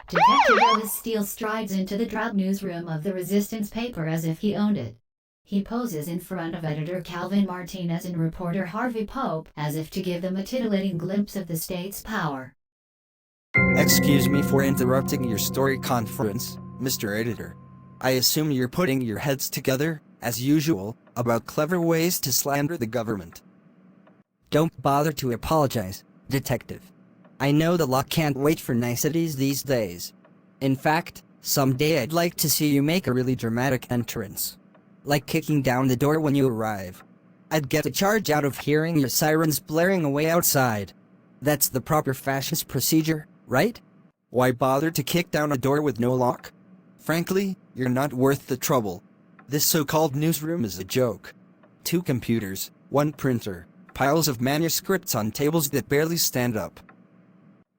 Detective Ellis Steele strides into the drab newsroom of the Resistance paper as if he owned it. He poses in front of editor Calvin Martinez and reporter Harvey Pope as if to give them a titillating glimpse of the state's power. Excuse me for interrupting your story conference, Mr. Editor. I assume you're putting your heads together, as usual, about clever ways to slander the government. Don't bother to apologize, Detective. I know the law can't wait for niceties these days. In fact, someday I'd like to see you make a really dramatic entrance. Like kicking down the door when you arrive. I'd get a charge out of hearing your sirens blaring away outside. That's the proper fascist procedure, right? Why bother to kick down a door with no lock? Frankly, you're not worth the trouble. This so-called newsroom is a joke. 2 computers, 1 printer, piles of manuscripts on tables that barely stand up.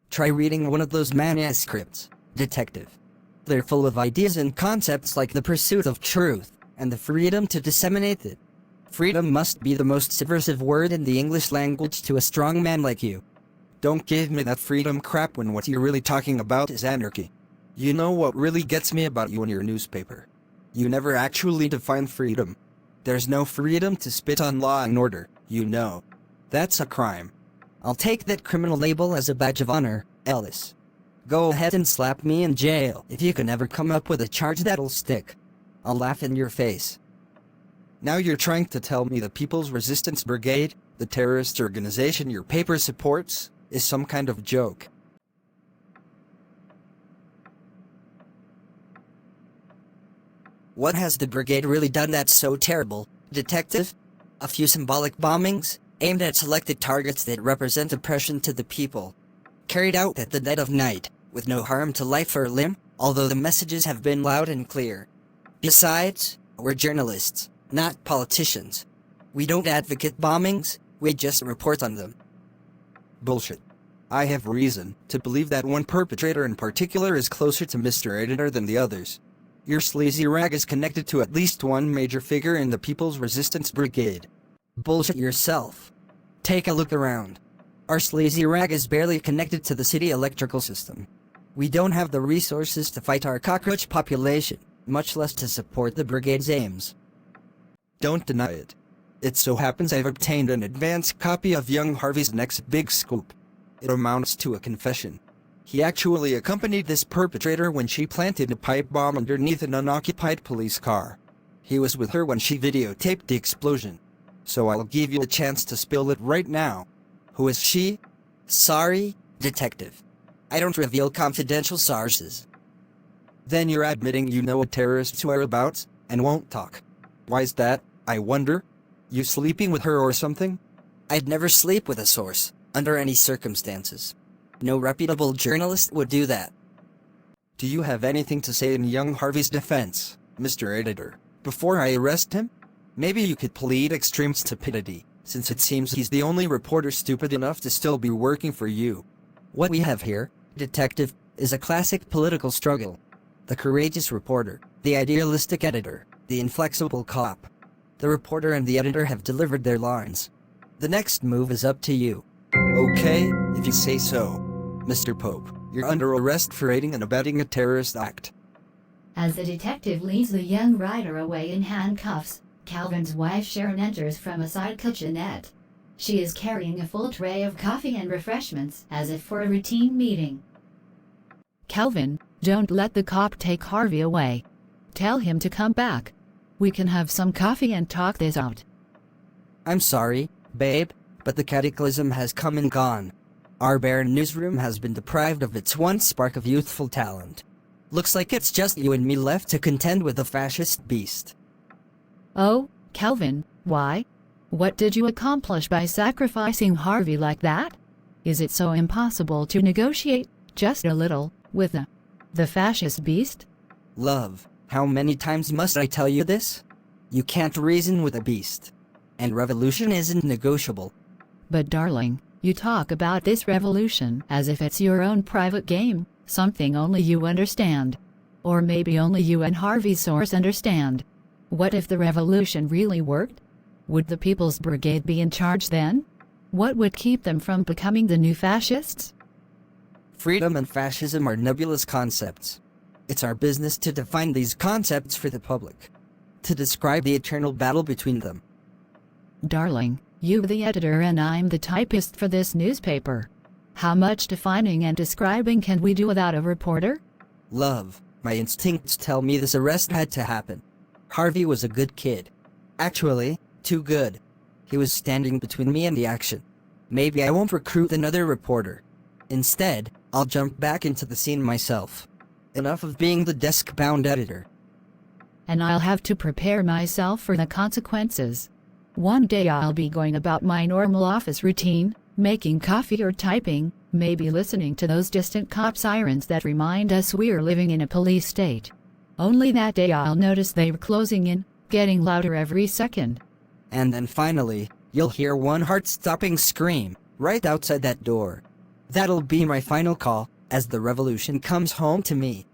Try reading one of those manuscripts, Detective. They're full of ideas and concepts like the pursuit of truth, and the freedom to disseminate it. Freedom must be the most subversive word in the English language to a strong man like you. Don't give me that freedom crap when what you're really talking about is anarchy. You know what really gets me about you and your newspaper? You never actually define freedom. There's no freedom to spit on law and order, you know. That's a crime. I'll take that criminal label as a badge of honor, Ellis. Go ahead and slap me in jail if you can ever come up with a charge that'll stick. I'll laugh in your face. Now you're trying to tell me the People's Resistance Brigade, the terrorist organization your paper supports, is some kind of joke. What has the brigade really done that's so terrible, Detective? A few symbolic bombings, aimed at selected targets that represent oppression to the people. Carried out at the dead of night, with no harm to life or limb, although the messages have been loud and clear. Besides, we're journalists, not politicians. We don't advocate bombings, we just report on them. Bullshit. I have reason to believe that one perpetrator in particular is closer to Mr. Editor than the others. Your sleazy rag is connected to at least one major figure in the People's Resistance Brigade. Bullshit yourself. Take a look around. Our sleazy rag is barely connected to the city electrical system. We don't have the resources to fight our cockroach population, much less to support the brigade's aims. Don't deny it. It so happens I've obtained an advanced copy of young Harvey's next big scoop. It amounts to a confession. He actually accompanied this perpetrator when she planted a pipe bomb underneath an unoccupied police car. He was with her when she videotaped the explosion. So I'll give you a chance to spill it right now. Who is she? Sorry, Detective. I don't reveal confidential sources. Then you're admitting you know what terrorists are about, and won't talk. Why's that, I wonder? You sleeping with her or something? I'd never sleep with a source, under any circumstances. No reputable journalist would do that. Do you have anything to say in young Harvey's defense, Mr. Editor, before I arrest him? Maybe you could plead extreme stupidity, since it seems he's the only reporter stupid enough to still be working for you. What we have here, Detective, is a classic political struggle. The courageous reporter, the idealistic editor, the inflexible cop. The reporter and the editor have delivered their lines. The next move is up to you. Okay, if you say so. Mr. Pope, you're under arrest for aiding and abetting a terrorist act. As the detective leads the young writer away in handcuffs, Calvin's wife Sharon enters from a side kitchenette. She is carrying a full tray of coffee and refreshments, as if for a routine meeting. Calvin, don't let the cop take Harvey away. Tell him to come back. We can have some coffee and talk this out. I'm sorry, babe, but the cataclysm has come and gone. Our barren newsroom has been deprived of its one spark of youthful talent. Looks like it's just you and me left to contend with the fascist beast. Oh, Calvin, why? What did you accomplish by sacrificing Harvey like that? Is it so impossible to negotiate, just a little, with the fascist beast? Love, how many times must I tell you this? You can't reason with a beast. And revolution isn't negotiable. But darling, you talk about this revolution as if it's your own private game, something only you understand. Or maybe only you and Harvey's source understand. What if the revolution really worked? Would the People's Brigade be in charge then? What would keep them from becoming the new fascists? Freedom and fascism are nebulous concepts. It's our business to define these concepts for the public, to describe the eternal battle between them. Darling, you're the editor and I'm the typist for this newspaper. How much defining and describing can we do without a reporter? Love, my instincts tell me this arrest had to happen. Harvey was a good kid. Actually, too good. He was standing between me and the action. Maybe I won't recruit another reporter. Instead, I'll jump back into the scene myself. Enough of being the desk-bound editor. And I'll have to prepare myself for the consequences. One day I'll be going about my normal office routine, making coffee or typing, maybe listening to those distant cop sirens that remind us we're living in a police state. Only that day I'll notice they're closing in, getting louder every second. And then finally, you'll hear one heart-stopping scream, right outside that door. That'll be my final call, as the revolution comes home to me.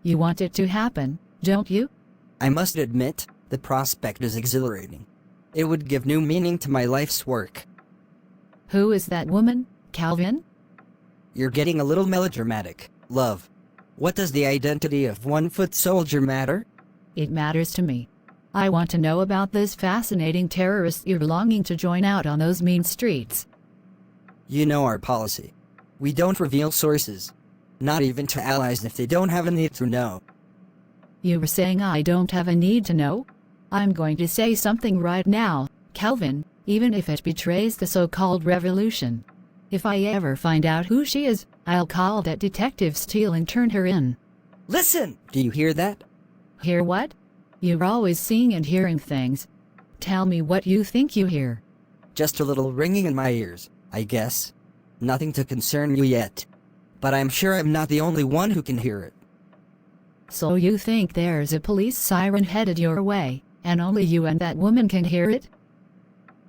You want it to happen, don't you? I must admit, the prospect is exhilarating. It would give new meaning to my life's work. Who is that woman, Calvin? You're getting a little melodramatic, love. What does the identity of one-foot soldier matter? It matters to me. I want to know about this fascinating terrorist you're longing to join out on those mean streets. You know our policy. We don't reveal sources. Not even to allies if they don't have a need to know. You were saying I don't have a need to know? I'm going to say something right now, Calvin, even if it betrays the so-called revolution. If I ever find out who she is, I'll call that Detective Steele and turn her in. Listen! Do you hear that? Hear what? You're always seeing and hearing things. Tell me what you think you hear. Just a little ringing in my ears, I guess. Nothing to concern you yet. But I'm sure I'm not the only one who can hear it. So you think there's a police siren headed your way, and only you and that woman can hear it?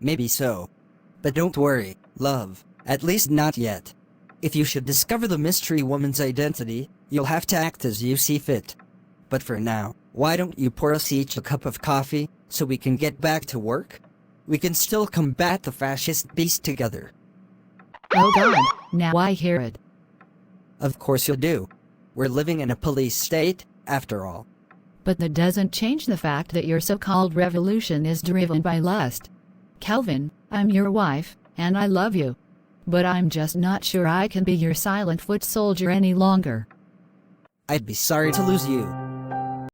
Maybe so. But don't worry, love. At least not yet. If you should discover the mystery woman's identity, you'll have to act as you see fit. But for now, why don't you pour us each a cup of coffee, so we can get back to work? We can still combat the fascist beast together. Oh God, now I hear it. Of course you'll do. We're living in a police state, after all. But that doesn't change the fact that your so-called revolution is driven by lust. Calvin, I'm your wife, and I love you. But I'm just not sure I can be your silent foot soldier any longer. I'd be sorry to lose you.